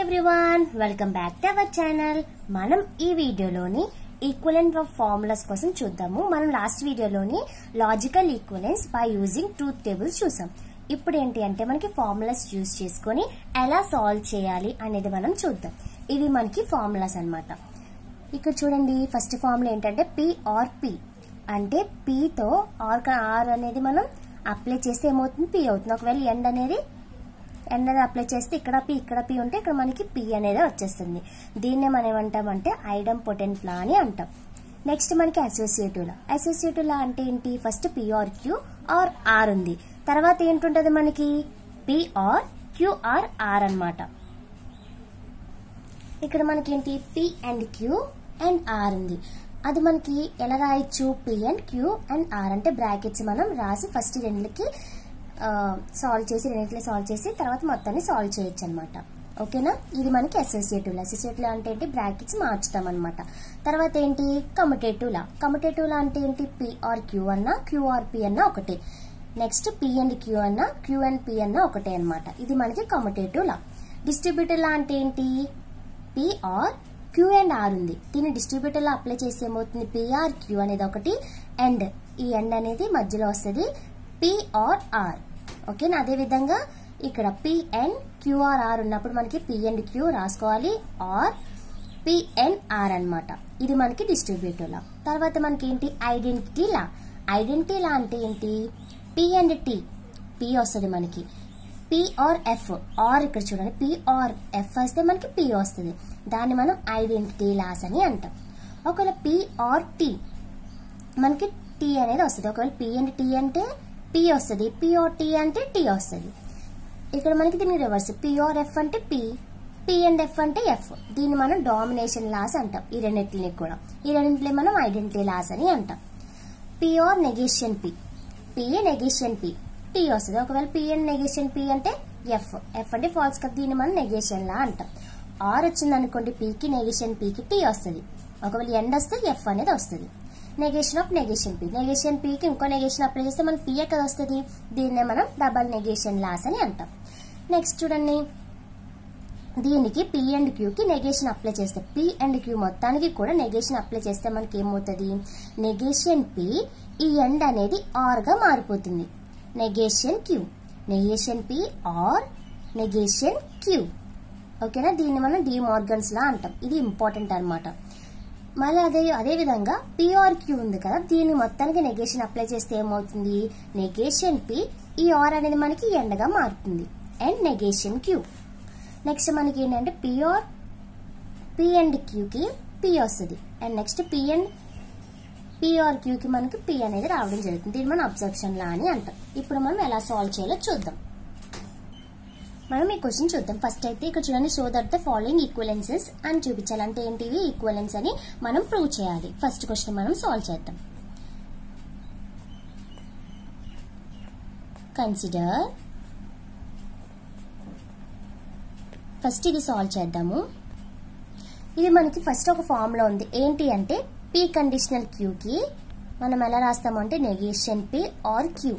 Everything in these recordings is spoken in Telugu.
Everyone, welcome back to our channel. మనం ఈ వీడియోలోని ఈక్వలెంట్ ఆఫ్ ఫార్ములాస్ కోసం చూద్దాము. మనం లాస్ట్ వీడియోలోని logical equivalence by using truth tables చూసాం. ఇప్పుడు ఏంటి అంటే మనకి ఫార్ములాస్ యూజ్ చేసుకొని ఎలా సాల్వ్ చేయాలి అనేది మనం చూద్దాం. ఇవి మనకి ఫార్ములాస్ అన్నమాట. ఇక్కడ చూడండి, ఫస్ట్ ఫార్ములా ఏంటంటే పి ఆర్ పి అంటే పితో ఆర్ అనేది మనం అప్లై చేస్తే ఏమవుతుంది, పి అవుతుంది. ఒకవేళ ఎండ్ అనేది అప్లై చేస్తే ఇక్కడ పి ఉంటే ఇక్కడ మనకి పి అనేది వచ్చేస్తుంది. దీన్నే మనం ఏమంటామంటే ఐడెంపోటెంట్ లా అని అంటాం. నెక్స్ట్ మనకి అసోసియేటివ్ లా. అసోసియేటివ్ లా అంటే ఏంటి, first P or Q or R ఉంది, తర్వాత ఏంటుంటది మనకి P or Q or R అన్నమాట. ఇక్కడ మనకి ఏంటి P and Q and R ఉంది. అది మనకి ఎలా రాయొచ్చు, P and Q and R అంటే బ్రాకెట్స్ మనం రాసి ఫస్ట్ రెండుకి సాల్వ్ చేసి తర్వాత మొత్తాన్ని సాల్వ్ చేయొచ్చు అనమాట. ఓకేనా, ఇది మనకి అసోసియేటివ్ లా. అసోసియేటివ్ లా అంటే ఏంటి, బ్రాకెట్స్ మార్చుతాం అనమాట. తర్వాత ఏంటి కమ్యుటేటివ్ లా. కమ్యుటేటివ్ లా అంటే ఏంటి, పి ఆర్ క్యూ అన్నా క్యూ ఆర్ పి అన్నా ఒకటే. నెక్స్ట్ పి అండ్ క్యూ అన్నా క్యూ అండ్ పి అన్నా ఒకటే అనమాట. ఇది మనకి కమ్యుటేటివ్ లా. డిస్ట్రిబ్యూటివ్ లా అంటే ఏంటి, P or Q and R ఉంది. దీన్ని డిస్ట్రిబ్యూటర్ లో అప్లై చేసి ఏమవుతుంది, పి ఆర్ క్యూ అనేది ఒకటి, అండ్ ఈ ఎండ్ అనేది మధ్యలో వస్తుంది పి ఆర్ ఆర్. ఓకేనా, అదే విధంగా ఇక్కడ P and Q or R ఉన్నప్పుడు మనకి పి అండ్ క్యూ రాసుకోవాలి, ఆర్ పి అండ్ ఆర్ అన్నమాట. ఇది మనకి డిస్ట్రిబ్యూటివ్ లా. తర్వాత మనకి ఏంటి ఐడెంటిటీ లా. ఐడెంటిటీ లా అంటే ఏంటి, పి అండ్ టి, పి వస్తుంది మనకి, పి ఆర్ ఎఫ్, ఆర్ ఇక్కడ చూడండి పి ఆర్ ఎఫ్ వస్తే మనకి పి వస్తుంది. దాన్ని మనం ఐడెంటిటీ లాస్ అని అంటాం. ఒకవేళ పి ఆర్ టి మనకి టి అనేది వస్తుంది. ఒకవేళ పి అండ్ టి అంటే పి వస్తుంది, పి ఆర్ టి అంటే టి వస్తుంది. ఇక్కడ మనకి దీనికి రివర్స్, పి ఆర్ ఎఫ్ అంటే పి అండ్ ఎఫ్ అంటే ఎఫ్. దీన్ని మనం డామినేషన్ లాస్ అంటాం. ఈ రెండింటిని కూడా, ఈ రెండింటిని మనం ఐడెంటిటీ లాస్ అని అంటాం. P or negation P negation P T వస్తుంది. ఒకవేళ పి అండ్ నెగేషన్ పి అంటే ఎఫ్ అంటే ఫాల్స్ కదా, దీన్ని మనం నెగేషన్ లా అంటాం. ఆర్ వచ్చింది అనుకోండి, పికి నెగేషన్ పికి టి వస్తుంది. ఒకవేళ ఎండ్ వస్తే ఎఫ్ అనేది వస్తుంది. నెగేషన్ ఆఫ్ నెగేషన్ పికి ఇంకో నెగేషన్ అప్లై చేస్తే మనకి పి కదా వస్తుంది. దీన్నే మనం డబల్ నెగేషన్ లాస్ అని అంటాం. నెక్స్ట్ చూడండి, దీనికి పి అండ్ క్యూకి నెగేషన్ అప్లై చేస్తే, పి అండ్ క్యూ మొత్తానికి కూడా నెగేషన్ అప్లై చేస్తే మనకి ఏమవుతుంది, నెగేషన్ పి ఈ ఎండ్ అనేది ఆర్ గా మారిపోతుంది. Negation Q, negation P or negation Q. ఓకేనా, దీన్ని మనం డి మార్గన్స్ లా అంటాం. ఇది ఇంపార్టెంట్ అనమాట. మళ్ళీ అదే విధంగా పి ఆర్ క్యూ ఉంది కదా, దీన్ని మొత్తానికి నెగేషన్ అప్లై చేస్తే ఏమవుతుంది, నెగేషన్ పి ఈ ఆర్ అనేది మనకి ఎండ్ గా మారుతుంది, అండ్ నెగేషన్ క్యూ. నెక్స్ట్ మనకి ఏంటంటే పి అండ్ క్యూకి పి వస్తుంది, అండ్ నెక్స్ట్ పి ఆర్ క్యూకి మనకి పి అనేది రావడం జరుగుతుంది. దీన్ని మనం అబ్జర్ప్షన్ లా అని అంటాం. ఇప్పుడు మనం ఎలా సాల్వ్ చేయాలో చూద్దాం. మనం ఈ క్వశ్చన్ చూద్దాం. ఫస్ట్ అయితే ఇక్కడ చూడండి, షో దట్ ద ఫాలోయింగ్ ఈక్వలెన్సెస్ అని చూపించాలి. అంటే ఏంటివి, ఈక్వలెన్స్ అని మనం ప్రూవ్ చేయాలి. ఫస్ట్ క్వశ్చన్ మనం సాల్వ్ చేద్దాం. కన్సిడర్, ఫస్ట్ ఇది సాల్వ్ చేద్దాము. ఇది మనకి ఫస్ట్ ఒక ఫార్ములా ఉంది. ఏంటి అంటే పి కండిషనల్ క్యూకి మనం ఎలా రాస్తాము అంటే నెగేషన్ పి ఆర్ క్యూ.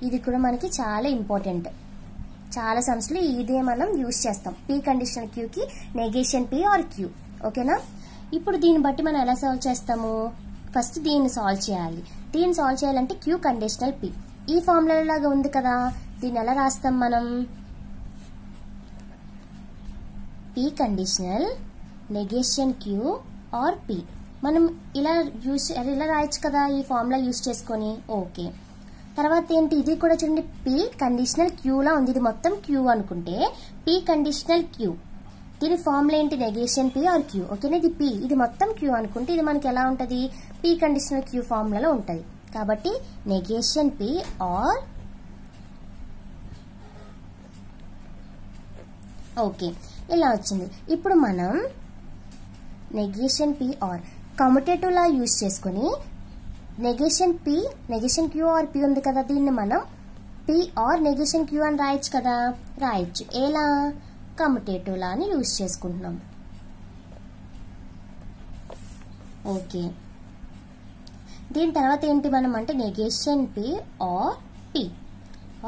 ఇది కూడా మనకి చాలా ఇంపార్టెంట్. చాలా సమ్స్ లో ఇదే మనం యూజ్ చేస్తాం, పి కండిషనల్ క్యూకి నెగేషన్ పి ఆర్ క్యూ. ఓకేనా, ఇప్పుడు దీన్ని బట్టి మనం ఎలా సాల్వ్ చేస్తాము, ఫస్ట్ దీన్ని సాల్వ్ చేయాలి. దీన్ని సాల్వ్ చేయాలంటే క్యూ కండిషనల్ పి ఈ ఫార్ములా లాగా ఉంది కదా, దీన్ని ఎలా రాస్తాం మనం, P conditional negation Q or P. మనం ఇలా రాయొచ్చు కదా ఈ ఫార్ములా యూజ్ చేసుకొని. ఓకే, తర్వాత ఏంటి, ఇది కూడా చూడండి పి కండిషనల్ క్యూ లా ఉంది. ఇది మొత్తం క్యూ అనుకుంటే పి కండిషనల్ క్యూ, దీని ఫార్ములా ఏంటి, నెగేషన్ పి ఆర్ క్యూ. ఓకేనా, ఇది పి, ఇది మొత్తం క్యూ అనుకుంటే ఇది మనకి ఎలా ఉంటది, పి కండిషనల్ క్యూ ఫార్ములాలో ఉంటది. కాబట్టి నెగేషన్ పి ఆర్, ఓకే ఇలా వచ్చింది. ఇప్పుడు మనం negation P or commutative law use చేసుకుని నెగేషన్ క్యూ ఆర్ పి ఉంది కదా, దీన్ని మనం పి ఆర్ నెగేషన్ క్యూ అని రాయొచ్చు కదా, రాయొచ్చు. ఎలా, కమ్యుటేటివ్ లా అని యూజ్ చేసుకుంటున్నాం. ఓకే, దీని తర్వాత ఏంటి మనం అంటే negation P or P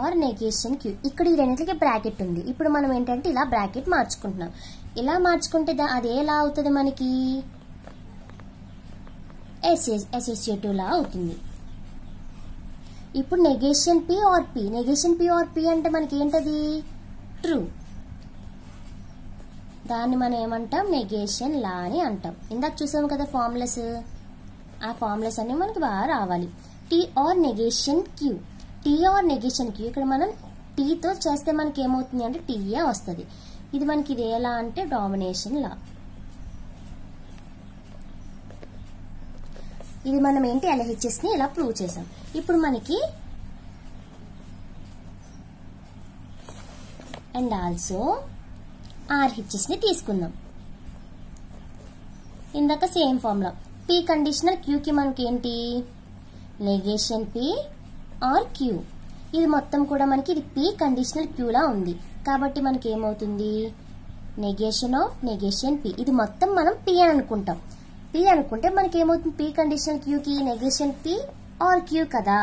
or negation Q. ఇక్కడ ఈ రెండింటికి బ్రాకెట్ ఉంది. ఇప్పుడు మనం ఏంటంటే ఇలా బ్రాకెట్ మార్చుకుంటున్నాం. ఇలా మార్చుకుంటే అది ఎలా అవుతుంది మనకి అసోసియేటివ్ లా అవుతుంది. ఇప్పుడు negation P or P, negation P or P అంటే మనకి ఏంటది ట్రూ. దాన్ని మనం ఏమంటాం నెగేషన్ లా అని అంటాం. ఇందాక చూసాము కదా ఫార్ములాస్, ఆ ఫార్ములాస్ అన్ని మనకి బాగా రావాలి. T or negation Q, T or negation Q ఇక్కడ మనం టీతో చేస్తే మనకి ఏమవుతుంది అంటే టీఏ వస్తుంది. ఇది మనకి ఇది ఎలా అంటే డామినేషన్ లా. ఇది మనం ఏంటి LHS ని ఇలా ప్రూవ్ చేసాం. ఇప్పుడు మనకి అండ్ ఆల్సో RHS ని తీసుకుందాం. ఇందాక same formula P conditional Q కి మనకి ఏంటి నెగేషన్ పి ఆర్ క్యూ. ఇది మొత్తం కూడా మనకి ఇది పి కండిషనల్ క్యూ లా ఉంది కాబట్టి మనకి ఏమవుతుంది నెగేషన్ ఆఫ్ నెగేషన్ పి. ఇది మొత్తం మనం పి అని అనుకుంటాం. పి అనుకుంటే మనకి ఏమవుతుంది పి కండిషనల్ క్యూ కి నెగేషన్ పి ఆర్ క్యూ కదా.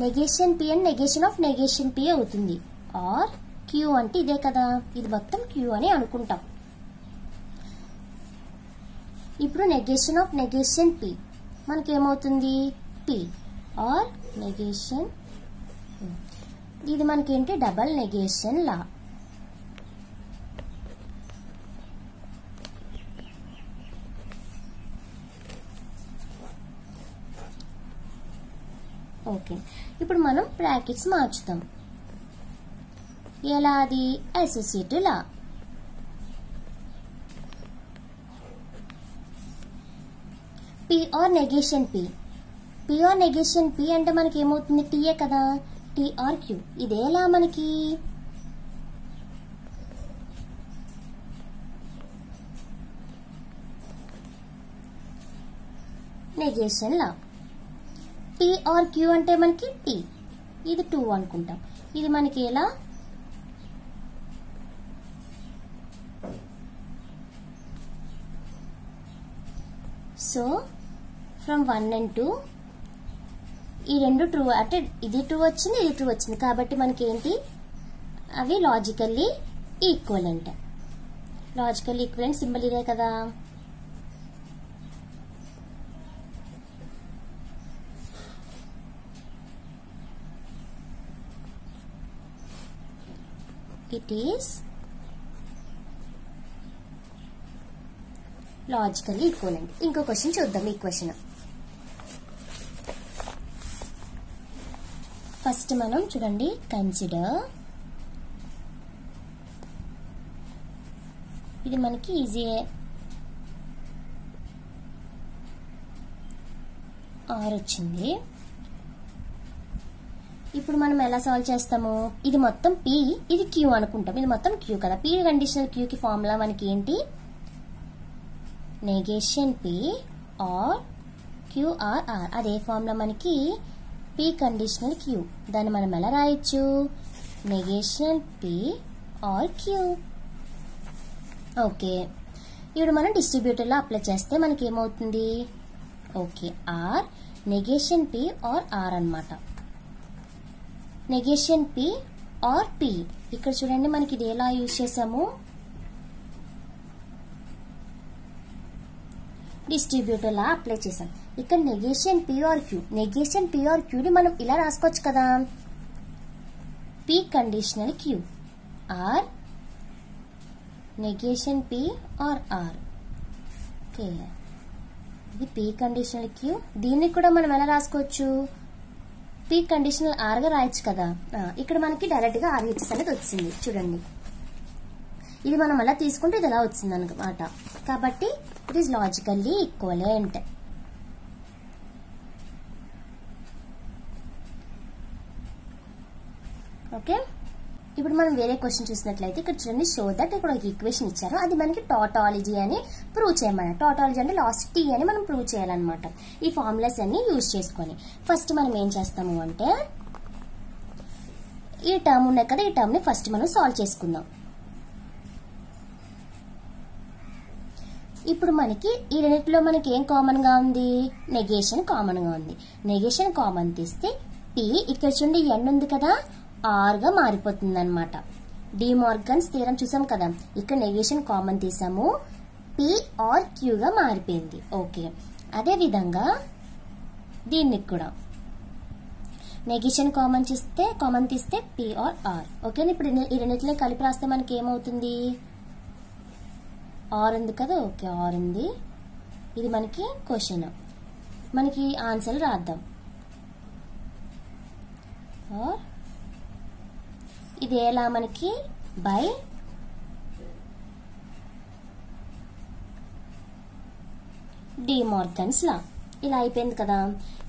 Negation P and negation of negation P అవుతుంది. ఆర్ క్యూ అంటే ఇదే కదా, ఇది మొత్తం క్యూ అని అనుకుంటాం. ఇప్పుడు నెగేషన్ ఆఫ్ నెగేషన్ పి మనకి ఏమవుతుంది పి ఆర్ నెగేషన్. ఇది మనకి ఏంటి డబల్ నెగేషన్ లా. ఓకే, ఇప్పుడు మనం బ్రాకెట్స్ మార్చుతాం. ఎలా అది associative law. P or negation P, P or negation P అంటే మనకి ఏమవుతుంది టీఏ కదా, టీ ఆర్ క్యూ. ఇదేలా మనకి negation law. T or Q అంటే మనకి టీ, ఇది 2 అనుకుంటాం. ఇది మనకి ఎలా సో ఫ్రమ్ 1 and 2 ఈ రెండు ట్రూ అంటే ఇది ట్రూ వచ్చింది, ఇది ట్రూ వచ్చింది కాబట్టి మనకి ఏంటి అవి logically equivalent. Logically equivalent symbol ఇదే కదా. It is logically equivalent. ఇంకో క్వశ్చన్ చూద్దాం. ఈ క్వశ్చన్ ఫస్ట్ మనం చూడండి కన్సిడర్. ఇది మనకి ఈజీ ఆర్ వచ్చింది. ఇప్పుడు మనం ఎలా సాల్వ్ చేస్తాము, ఇది మొత్తం పి ఇది క్యూ అనుకుంటాం. ఇది మొత్తం క్యూ కదా. పి కండిషనల్ క్యూ కి ఫార్ములా మనకి ఏంటి నెగేషన్ పి ఆర్ క్యూఆర్ఆర్. అదే ఫార్ములా మనకి పి కండిషనల్ క్యూ. దాన్ని మనం ఎలా రాయొచ్చు negation P or Q. Okay, ఇప్పుడు మనం డిస్ట్రిబ్యూటర్లో అప్లై చేస్తే మనకి ఏమవుతుంది okay or negation P or R అన్నమాట. నెగేషన్ పి ఆర్ పి ఇక్కడ చూడండి మనకి ఇది ఎలా యూజ్ చేసాము డిస్ట్రిబ్యూటర్ లా అప్లై చేసాం. ఇక్కడ negation P or Q, negation P or క్యూని మనం ఇలా రాసుకోవచ్చు కదా P conditional Q or negation P or R. Okay, ఇది పి కండిషనల్ క్యూ. దీన్ని కూడా మనం ఎలా రాసుకోవచ్చు పి కండిషనల్ ఆర్ గా రాయొచ్చు కదా. ఇక్కడ మనకి డైరెక్ట్ గా RHS అనేది వచ్చింది చూడండి. ఇది మనం అలా తీసుకుంటే ఇది ఎలా వచ్చింది అన్నమాట. కాబట్టి it is logically equivalent. Okay, ఇప్పుడు మనం వేరే క్వశ్చన్ చూసినట్లయితే ఇక్కడ చూడండి షో దట్ ఇక్కడ ఒక ఈక్వేషన్ ఇచ్చారు. అది మనకి టాటాలజీ అని ప్రూవ్ చేయమన్నారు. టాటాలజీ అంటే లాస్ట్ టీ అని మనం ప్రూవ్ చేయాలన్నమాట. ఈ ఫార్ములాస్ అన్ని యూజ్ చేసుకొని ఫస్ట్ మనం ఏం చేస్తాము అంటే ఈ టర్మ్ ఉన్నాయి కదా, ఈ టర్మ్ ని ఫస్ట్ మనం సాల్వ్ చేసుకుందాం. ఇప్పుడు మనకి ఈ రెండిట్లో మనకి ఏం కామన్ గా ఉంది నెగేషన్ కామన్ గా ఉంది. నెగేషన్ కామన్ తీస్తే పి ఇక్కడ చూడండి ఎన్ ఉంది కదా ఆర్ గా మారిపోతుంది అనమాట. డిమార్గన్స్ థీరం చూసాం కదా, ఇక్కడ నెగేషన్ కామన్ తీసాము, పి ఆర్ క్యూగా మారిపోయింది. ఓకే, అదే విధంగా దీనికి కూడా నెగేషన్ కామన్ తీస్తే పి ఆర్ ఆర్. ఓకే, ఇప్పుడు ఈ రెండింటిని కలిపి రాస్తే మనకి ఏమవుతుంది, ఆర్ ఉంది కదా. ఓకే, ఆర్ ఉంది. ఇది మనకి క్వశ్చన్, మనకి ఆన్సర్ రాద్దాం. ఆర్ ఇది ఎలా మనకి బై డిమార్గన్స్ లా ఇలా అయిపోయింది కదా.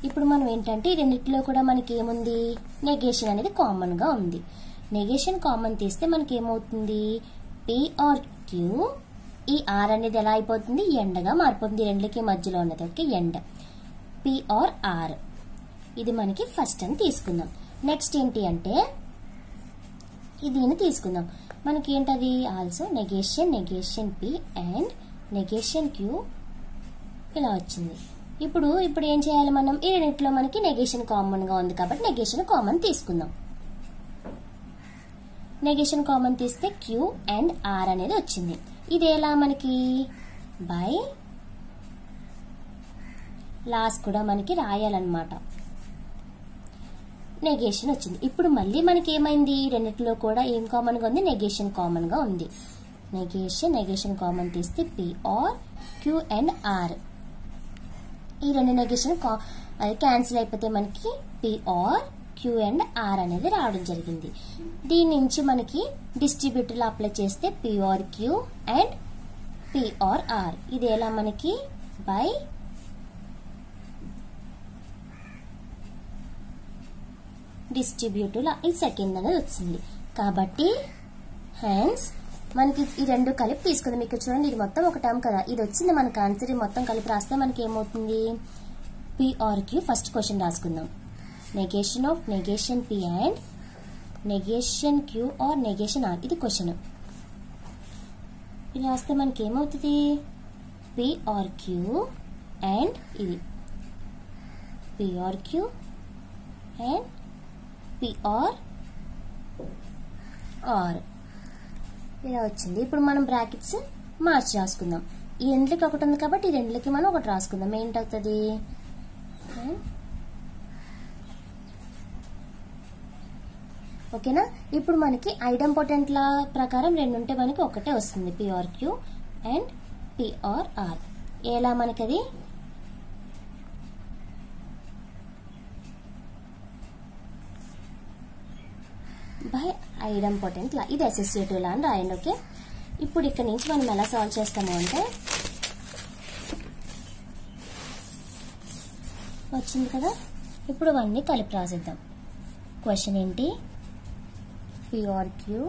ఇప్పుడు మనం ఏంటంటే ఈ రెండింటిలో కూడా మనకి ఏముంది, నెగేషన్ అనేది కామన్ గా ఉంది. నెగేషన్ కామన్ తీస్తే మనకి ఏమవుతుంది, పి ఆర్ క్యూ, ఈ ఆర్ అనేది ఎలా అయిపోతుంది, ఎండగా మారిపోతుంది. రెండుకి మధ్యలో ఉన్నది. Okay, and P or R. ఇది మనకి ఫస్ట్ అని తీసుకుందాం. నెక్స్ట్ ఏంటి అంటే దీన్ని తీసుకుందాం. మనకి ఏంటది, also negation P and negation Q ఇలా వచ్చింది. ఇప్పుడు ఏం చేయాలి మనం, ఈ రెండింటిలో మనకి నెగేషన్ కామన్ గా ఉంది కాబట్టి నెగేషన్ కామన్ తీసుకుందాం. నెగేషన్ కామన్ తీస్తే క్యూ అండ్ ఆర్ అనేది వచ్చింది. ఇది ఎలా మనకి బై లాస్ట్ కూడా మనకి రాయాలన్నమాట. నెగేషన్ వచ్చింది. ఇప్పుడు మళ్ళీ మనకి ఏమైంది, రెండిట్లో కూడా ఏం కామన్ గా ఉంది, నెగేషన్ కామన్ గా ఉంది. నెగేషన్ కామన్ తీస్తే P or Q and R. ఈ రెండు నెగేషన్ క్యాన్సిల్ అయిపోతే మనకి P or Q and R అనేది రావడం జరిగింది. దీని నుంచి మనకి డిస్ట్రిబ్యూటర్లు అప్లై చేస్తే P or Q and P or R. ఇది ఎలా మనకి బై డిస్ట్రిబ్యూటివ్ లా ఈ సెకండ్ అనేది వచ్చింది. కాబట్టి హెన్స్ మనకి ఈ రెండు కలిపి తీసుకుందాం. ఇక్కడ చూడండి, ఇది మొత్తం ఒక టర్మ్ కదా, ఇది వచ్చింది మనకి ఆన్సర్. ఇది మొత్తం కలిపి రాస్తే మనకి ఏమవుతుంది, P or Q. First question రాసుకుందాం. Negation of negation P and negation Q or negation R. ఇది క్వశ్చన్. ఇది రాస్తే మనకి ఏమవుతుంది, పి ఆర్ క్యూ అండ్ ఇది P or Q and P or R ఇలా వచ్చింది. ఇప్పుడు మనం బ్రాకెట్స్ మార్చి రాసుకుందాం. ఈ రెండులకి ఒకటి ఉంది కాబట్టి ఈ రెండులకి మనం ఒకటి రాసుకుందాం. ఏంటవుతుంది, ఓకేనా. ఇప్పుడు మనకి ఐడెంపోటెంట్ల ప్రకారం రెండు ఉంటే మనకి ఒకటే వస్తుంది, P or Q and P or R. ఎలా మనకి అది బై ఐడెంపోటెంట్ లా, ఇది అసోసియేటివ్ లా అని రాయండి. ఓకే, ఇప్పుడు ఇక్కడ నుంచి మనం ఎలా సాల్వ్ చేస్తాము అంటే వచ్చింది కదా. ఇప్పుడు అవన్నీ కలిపి రాసిద్దాం. క్వశ్చన్ ఏంటి, పి ఆర్ క్యూ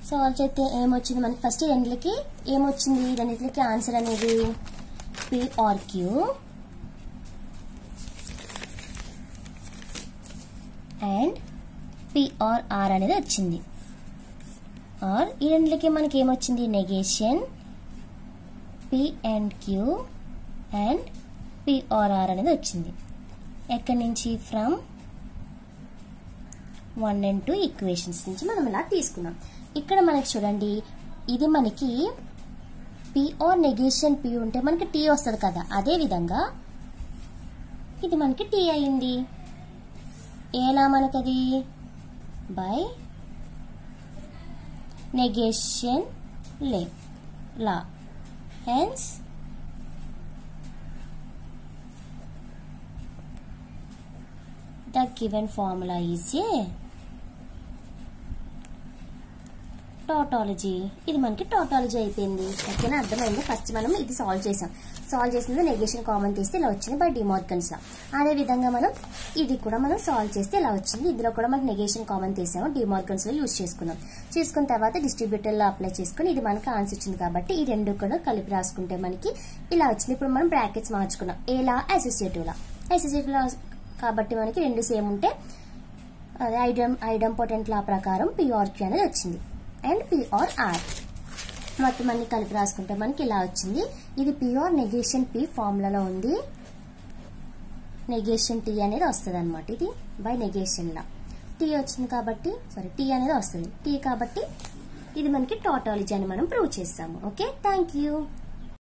సాల్వ్ చేస్తే ఏమొచ్చింది మనకి, ఫస్ట్ రెండులకి ఏమొచ్చింది, రెండింటికి ఆన్సర్ అనేది P or Q and P or R అనేది వచ్చింది. ఆర్ ఈ రెండులకి మనకి ఏమొచ్చింది, negation P and Q and P or R అనేది వచ్చింది. ఎక్కడి నుంచి, ఫ్రమ్ 1 and 2 ఈక్వేషన్స్ నుంచి మనం ఇలా తీసుకున్నాం. ఇక్కడ మనకి చూడండి, ఇది మనకి పి ఆర్ నెగేషన్ పి ఉంటే మనకి టీ వస్తుంది కదా, అదే విధంగా ఇది మనకి టీ అయింది. ఎలా మనకది, by negation law. Hence the given formula is a tautology. ఇది మనకి టాటాలజీ అయిపోయింది. ఓకేనా, అర్థమైంది. ఫస్ట్ మనం ఇది సాల్వ్ చేసాం. సాల్వ్ చేసింది నెగేషన్ కామన్ తీస్తే ఇలా వచ్చింది బై డిమోర్గన్స్ లా. అదే విధంగా మనం ఇది కూడా మనం సాల్వ్ చేస్తే ఇలా వచ్చింది. ఇందులో కూడా మనకి నెగేషన్ కామన్ తీసాము, డిమోర్గన్స్ లో యూజ్ చేసుకున్నాం. చేసుకున్న తర్వాత డిస్ట్రిబ్యూటర్ లో అప్లై చేసుకుని ఇది మనకి ఆన్సర్ వచ్చింది కాబట్టి ఈ రెండు కూడా కలిపి రాసుకుంటే మనకి ఇలా వచ్చింది. ఇప్పుడు మనం బ్రాకెట్స్ మార్చుకున్నాం. ఏలా అసోసియేటివ్ లా. అసోసియేటివ్ లా కాబట్టి మనకి రెండు సేమ్ ఉంటే అదే ఐడెంపోటెంట్ లా ప్రకారం పిఆర్క్యూ అనేది వచ్చింది అండ్ పిఆర్ఆర్ మొత్తం అన్ని కలిపి రాసుకుంటే మనకి ఇలా వచ్చింది. ఇది పిఆర్ నెగేషన్ పి ఫార్ములాలో ఉంది. నెగేషన్ టీ అనేది వస్తుంది అనమాట. ఇది బై నెగేషన్ లా టీ వచ్చింది కాబట్టి టీ అనేది వస్తుంది. టీ కాబట్టి ఇది మనకి టాటాలజీ అని మనం ప్రూవ్ చేస్తాము. Okay, thank you.